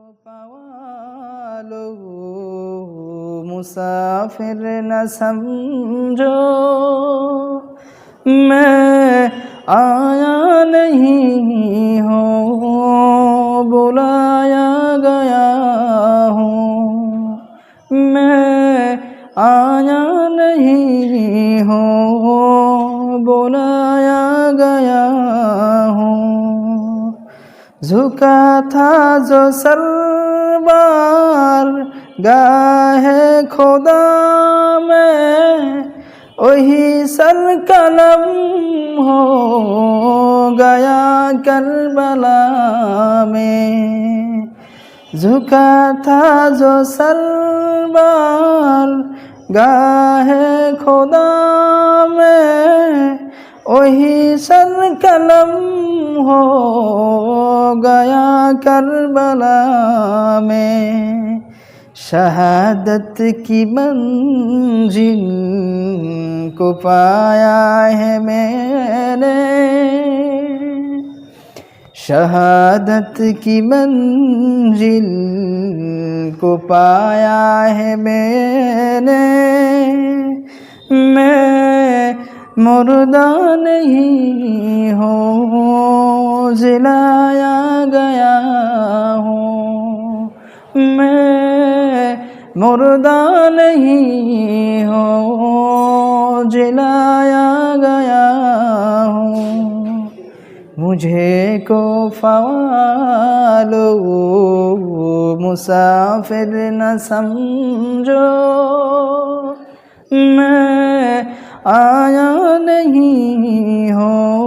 पावालो मुसाफिर न समझो मैं आया नहीं हूँ बुलाया गया हूँ मैं आया नहीं हूँ बुलाया गया हूँ झुका था जो सर बार गाहे खुदा में वही सर कलम हो गया करबला में झुका था जो सर बार गाहे खुदा में वही सर कलम हो गया करबला में शहादत की मंजिल को पाया है मैंने शहादत की मंजिल को पाया है मैंने मैं मुर्दा नहीं हूँ जिलाया गया हूँ मैं मुर्दा नहीं हूँ जिलाया गया हूँ मुझे को फ़वालो मुसाफिर न समझो मैं आया नहीं हूँ